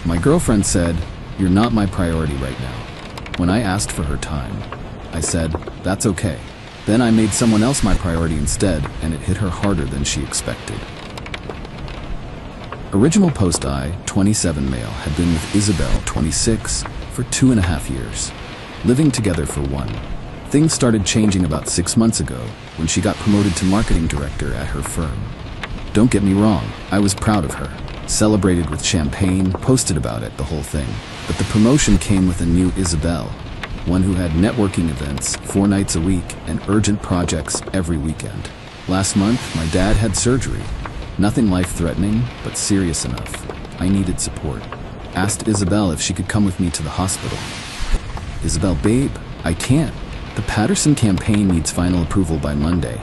My girlfriend said, "You're not my priority right now." When I asked for her time, I said, "That's okay." Then I made someone else my priority instead, and it hit her harder than she expected. Original post: I, 27 male, had been with Isabel, 26, for 2.5 years, living together for 1. Things started changing about 6 months ago when she got promoted to marketing director at her firm. Don't get me wrong, I was proud of her. Celebrated with champagne, posted about it, the whole thing. But the promotion came with a new Isabel, one who had networking events 4 nights a week and urgent projects every weekend. Last month, my dad had surgery. Nothing life-threatening, but serious enough. I needed support. Asked Isabel if she could come with me to the hospital. Isabel, babe, I can't. The Patterson campaign needs final approval by Monday.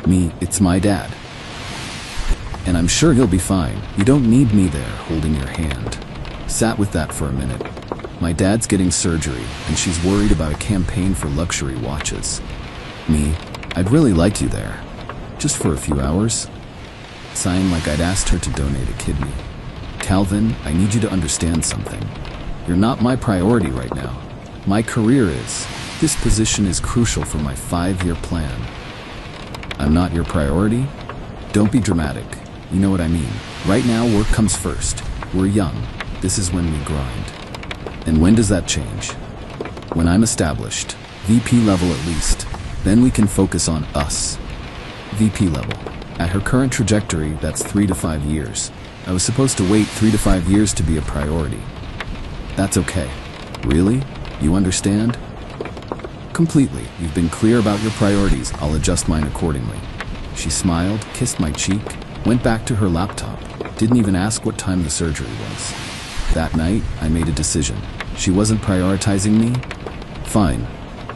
Me, it's my dad. And I'm sure he'll be fine. You don't need me there holding your hand. Sat with that for a minute. My dad's getting surgery, and she's worried about a campaign for luxury watches. Me, I'd really like you there. Just for a few hours. Sighing like I'd asked her to donate a kidney. Calvin, I need you to understand something. You're not my priority right now. My career is. This position is crucial for my 5-year plan. I'm not your priority? Don't be dramatic. You know what I mean. Right now, work comes first. We're young. This is when we grind. And when does that change? When I'm established, VP level at least, then we can focus on us. VP level. At her current trajectory, that's 3 to 5 years. I was supposed to wait 3 to 5 years to be a priority. That's okay. Really? You understand? Completely. You've been clear about your priorities. I'll adjust mine accordingly. She smiled, kissed my cheek, went back to her laptop, didn't even ask what time the surgery was. That night, I made a decision. She wasn't prioritizing me? Fine.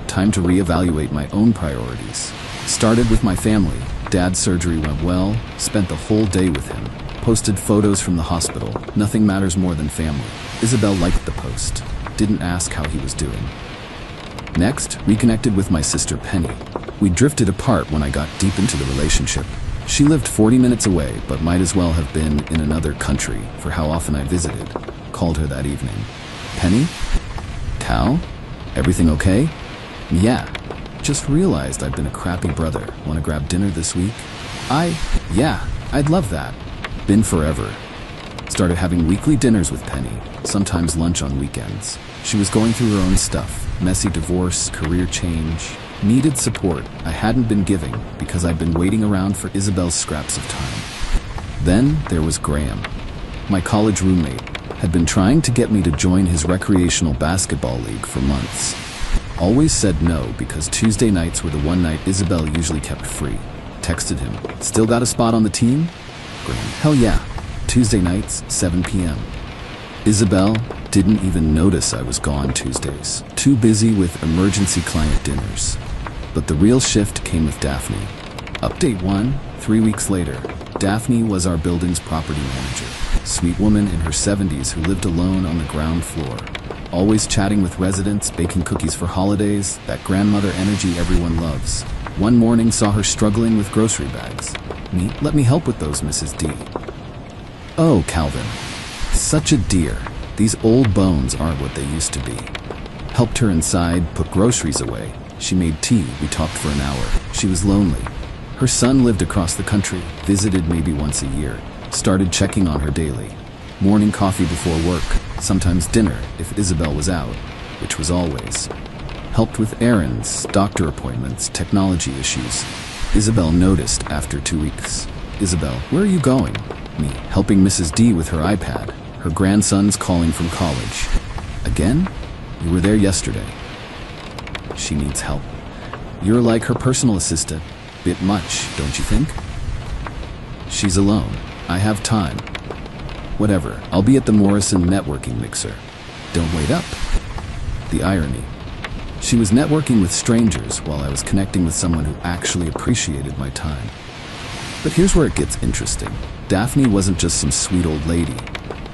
Time to reevaluate my own priorities. Started with my family. Dad's surgery went well, spent the whole day with him. Posted photos from the hospital. Nothing matters more than family. Isabel liked the post. Didn't ask how he was doing. Next, reconnected with my sister Penny. We drifted apart when I got deep into the relationship. She lived 40 minutes away, but might as well have been in another country for how often I visited. Called her that evening. Penny? Cal? Everything okay? Yeah. Just realized I've been a crappy brother. Want to grab dinner this week? Yeah, I'd love that. Been forever. Started having weekly dinners with Penny, sometimes lunch on weekends. She was going through her own stuff. Messy divorce, career change. Needed support I hadn't been giving because I'd been waiting around for Isabel's scraps of time. Then there was Graham. My college roommate had been trying to get me to join his recreational basketball league for months. Always said no because Tuesday nights were the one night Isabel usually kept free. Texted him, "Still got a spot on the team?" Graham, "Hell yeah. Tuesday nights, 7 p.m. Isabel didn't even notice I was gone Tuesdays. Too busy with emergency client dinners. But the real shift came with Daphne. Update 1, 3 weeks later. Daphne was our building's property manager. Sweet woman in her 70s who lived alone on the ground floor. Always chatting with residents, baking cookies for holidays, that grandmother energy everyone loves. One morning saw her struggling with grocery bags. Let me help with those, Mrs. D. Oh, Calvin. Such a dear. These old bones aren't what they used to be. Helped her inside, put groceries away. She made tea, we talked for an hour. She was lonely. Her son lived across the country, visited maybe once a year. Started checking on her daily. Morning coffee before work, sometimes dinner if Isabel was out, which was always. Helped with errands, doctor appointments, technology issues. Isabel noticed after 2 weeks. Isabel, where are you going? Me, helping Mrs. D with her iPad. Her grandson's calling from college. Again? You were there yesterday. She needs help. You're like her personal assistant. Bit much, don't you think? She's alone. I have time. Whatever, I'll be at the Morrison networking mixer. Don't wait up. The irony. She was networking with strangers while I was connecting with someone who actually appreciated my time. But here's where it gets interesting. Daphne wasn't just some sweet old lady.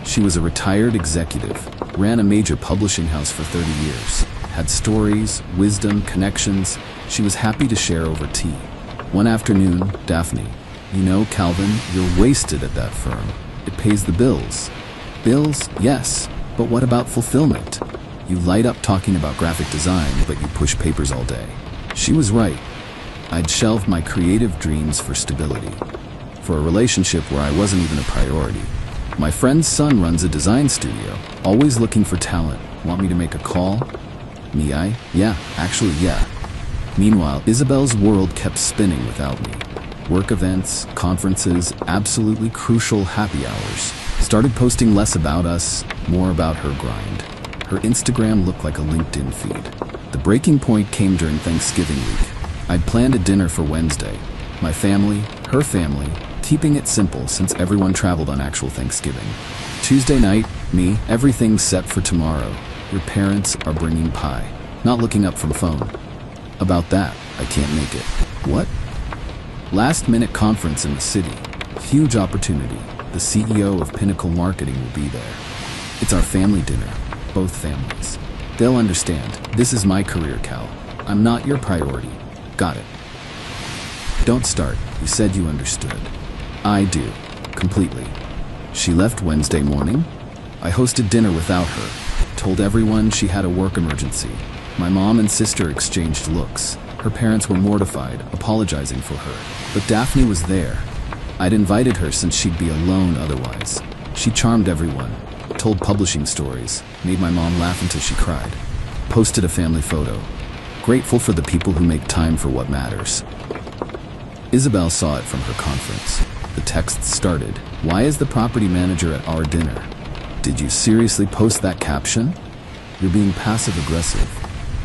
She was a retired executive, ran a major publishing house for 30 years, had stories, wisdom, connections she was happy to share over tea. One afternoon, Daphne, you know, Calvin, you're wasted at that firm. It pays the bills. Bills, yes, but what about fulfillment? You light up talking about graphic design, but you push papers all day. She was right. I'd shelved my creative dreams for stability, for a relationship where I wasn't even a priority. My friend's son runs a design studio, always looking for talent. Want me to make a call? Me, yeah. Meanwhile, Isabel's world kept spinning without me. Work events, conferences, absolutely crucial happy hours. Started posting less about us, more about her grind. Her Instagram looked like a LinkedIn feed. The breaking point came during Thanksgiving week. I'd planned a dinner for Wednesday. My family, her family, keeping it simple since everyone traveled on actual Thanksgiving. Tuesday night, me, everything's set for tomorrow. Your parents are bringing pie. Not looking up from phone. About that, I can't make it. What? Last minute conference in the city. Huge opportunity. The CEO of Pinnacle Marketing will be there. It's our family dinner. Both families. They'll understand. This is my career, Cal. I'm not your priority. Got it. Don't start. You said you understood. I do. Completely. She left Wednesday morning. I hosted dinner without her. Told everyone she had a work emergency. My mom and sister exchanged looks. Her parents were mortified, apologizing for her. But Daphne was there. I'd invited her since she'd be alone otherwise. She charmed everyone. Told publishing stories. Made my mom laugh until she cried. Posted a family photo. Grateful for the people who make time for what matters. Isabel saw it from her conference. The text started, "Why is the property manager at our dinner? Did you seriously post that caption? You're being passive-aggressive."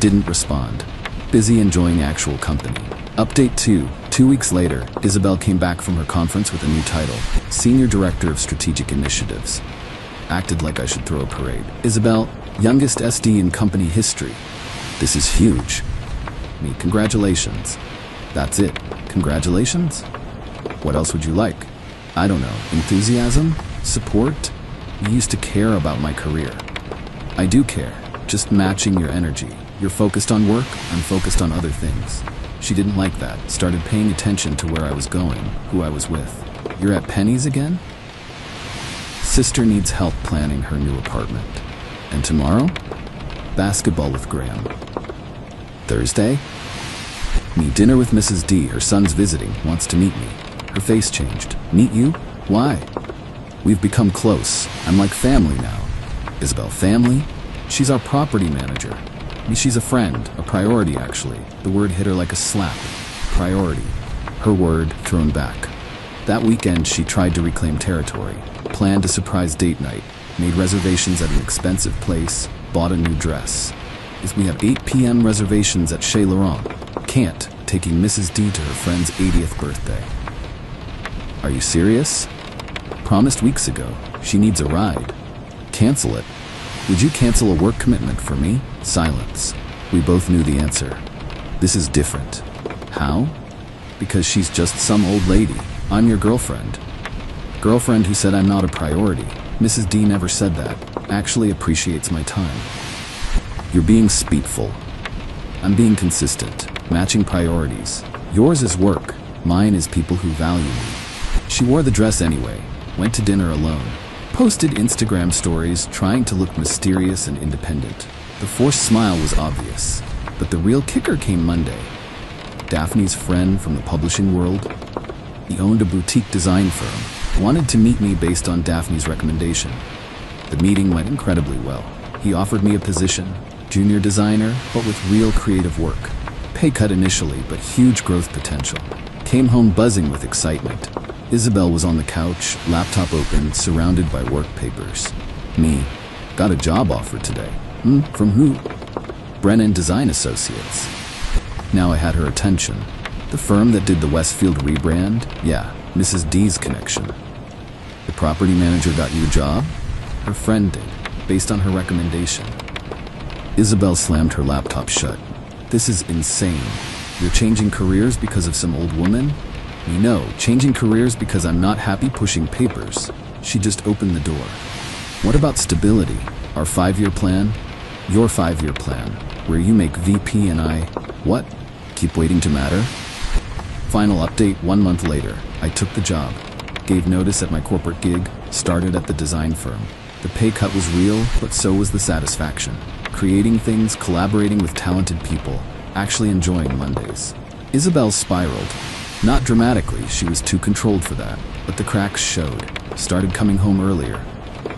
Didn't respond. Busy enjoying actual company. Update 2. 2 weeks later, Isabel came back from her conference with a new title, Senior Director of Strategic Initiatives. Acted like I should throw a parade. Isabel, youngest SD in company history. This is huge. Me, congratulations. That's it. Congratulations? What else would you like? I don't know. Enthusiasm? Support? You used to care about my career. I do care. Just matching your energy. You're focused on work, I'm focused on other things. She didn't like that. Started paying attention to where I was going, who I was with. You're at Penny's again? Sister needs help planning her new apartment. And tomorrow? Basketball with Graham. Thursday? Me, dinner with Mrs. D. Her son's visiting, wants to meet me. Her face changed. Meet you? Why? We've become close. I'm like family now. Isabel, family? She's our property manager. She's a friend, a priority actually. The word hit her like a slap. Priority. Her word thrown back. That weekend she tried to reclaim territory. Planned a surprise date night. Made reservations at an expensive place. Bought a new dress. We have 8 p.m. reservations at Chez Laurent. Can't, taking Mrs. D to her friend's 80th birthday. Are you serious? Promised weeks ago. She needs a ride. Cancel it. Would you cancel a work commitment for me? Silence. We both knew the answer. This is different. How? Because she's just some old lady. I'm your girlfriend. Girlfriend who said I'm not a priority. Mrs. D never said that. Actually appreciates my time. You're being spiteful. I'm being consistent. Matching priorities. Yours is work. Mine is people who value me. She wore the dress anyway. Went to dinner alone. Posted Instagram stories trying to look mysterious and independent. The forced smile was obvious. But the real kicker came Monday. Daphne's friend from the publishing world. He owned a boutique design firm. Wanted to meet me based on Daphne's recommendation. The meeting went incredibly well. He offered me a position. Junior designer, but with real creative work. Pay cut initially, but huge growth potential. Came home buzzing with excitement. Isabel was on the couch, laptop open, surrounded by work papers. Me. Got a job offer today. From who? Brennan Design Associates. Now I had her attention. The firm that did the Westfield rebrand? Yeah, Mrs. D's connection. The property manager got you a job? Her friend did, based on her recommendation. Isabel slammed her laptop shut. This is insane. You're changing careers because of some old woman? No, changing careers because I'm not happy pushing papers. She just opened the door. What about stability? Our 5-year plan? Your 5-year plan, where you make VP and I... What? Keep waiting to matter? Final update 1 month later. I took the job. Gave notice at my corporate gig. Started at the design firm. The pay cut was real, but so was the satisfaction. Creating things, collaborating with talented people, actually enjoying Mondays. Isabel spiraled. Not dramatically, she was too controlled for that, but the cracks showed. Started coming home earlier.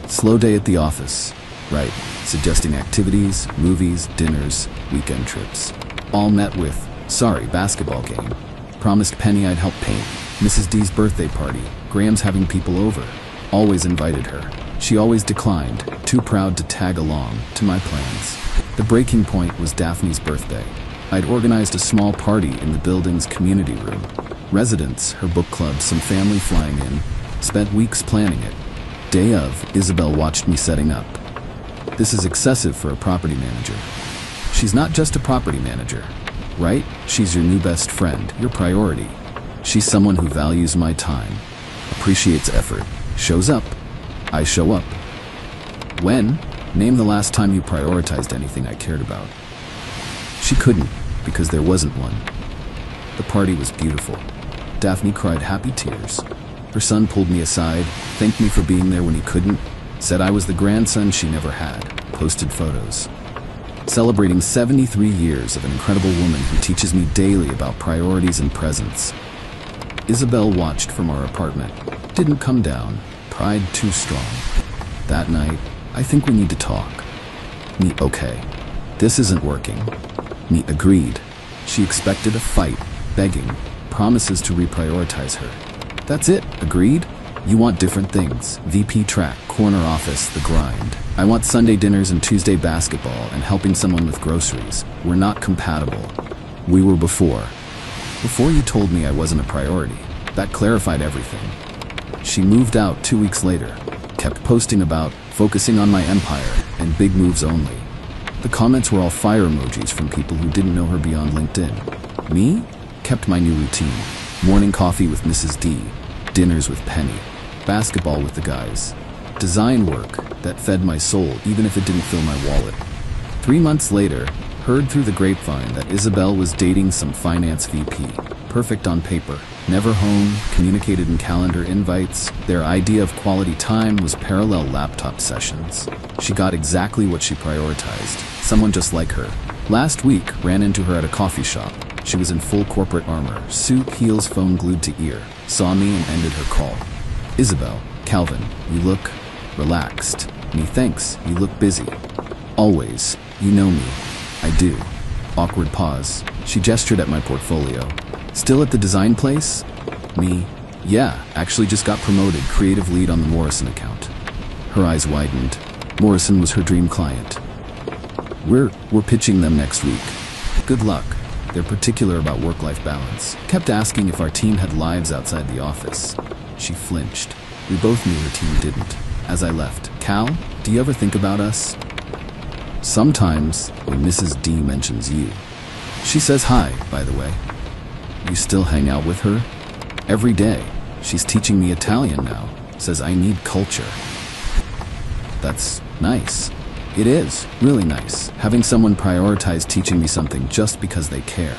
Slow day at the office. Right, suggesting activities, movies, dinners, weekend trips. All met with, sorry, basketball game. Promised Penny I'd help paint. Mrs. D's birthday party. Graham's having people over. Always invited her. She always declined, too proud to tag along to my plans. The breaking point was Daphne's birthday. I'd organized a small party in the building's community room. Residents, her book club, some family flying in. Spent weeks planning it. Day of, Isabel watched me setting up. This is excessive for a property manager. She's not just a property manager, right? She's your new best friend, your priority. She's someone who values my time, appreciates effort, shows up. I show up. When? Name the last time you prioritized anything I cared about. She couldn't, because there wasn't one. The party was beautiful. Daphne cried happy tears. Her son pulled me aside, thanked me for being there when he couldn't, said I was the grandson she never had, posted photos. Celebrating 73 years of an incredible woman who teaches me daily about priorities and presence. Isabel watched from our apartment. Didn't come down. Pride too strong. That night, I think we need to talk. Me, okay. This isn't working. Me, agreed. She expected a fight, begging, promises to reprioritize her. That's it, agreed? You want different things. VP track, corner office, the grind. I want Sunday dinners and Tuesday basketball and helping someone with groceries. We're not compatible. We were before. Before you told me I wasn't a priority. That clarified everything. She moved out 2 weeks later, kept posting about focusing on my empire and big moves only. The comments were all fire emojis from people who didn't know her beyond LinkedIn. Me? Kept my new routine. Morning coffee with Mrs. D, dinners with Penny, basketball with the guys. Design work that fed my soul even if it didn't fill my wallet. 3 months later, heard through the grapevine that Isabel was dating some finance VP. Perfect on paper. Never home, communicated in calendar invites. Their idea of quality time was parallel laptop sessions. She got exactly what she prioritized. Someone just like her. Last week, ran into her at a coffee shop. She was in full corporate armor, suit, heels, phone glued to ear. Saw me and ended her call. Isabel, Calvin, you look relaxed. Me, thanks, you look busy. Always, you know me. I do. Awkward pause. She gestured at my portfolio. Still at the design place? Me, yeah, actually just got promoted, creative lead on the Morrison account. Her eyes widened. Morrison was her dream client. We're pitching them next week. Good luck. They're particular about work-life balance. Kept asking if our team had lives outside the office. She flinched. We both knew her team didn't. As I left, Cal, do you ever think about us? Sometimes, when Mrs. D mentions you. She says hi, by the way. You still hang out with her? Every day. She's teaching me Italian now. Says I need culture. That's nice. It is, really nice, having someone prioritize teaching me something just because they care.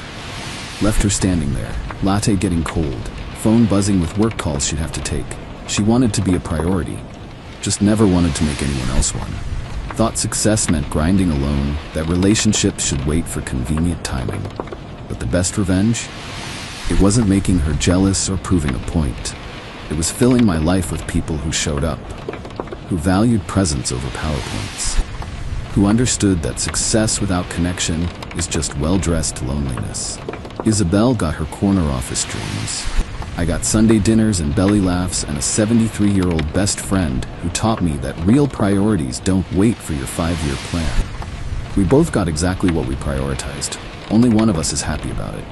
Left her standing there, latte getting cold, phone buzzing with work calls she'd have to take. She wanted to be a priority, just never wanted to make anyone else one. Thought success meant grinding alone, that relationships should wait for convenient timing. But the best revenge? It wasn't making her jealous or proving a point. It was filling my life with people who showed up, who valued presence over PowerPoints, who understood that success without connection is just well-dressed loneliness. Isabel got her corner office dreams. I got Sunday dinners and belly laughs and a 73-year-old best friend who taught me that real priorities don't wait for your 5-year plan. We both got exactly what we prioritized. Only one of us is happy about it.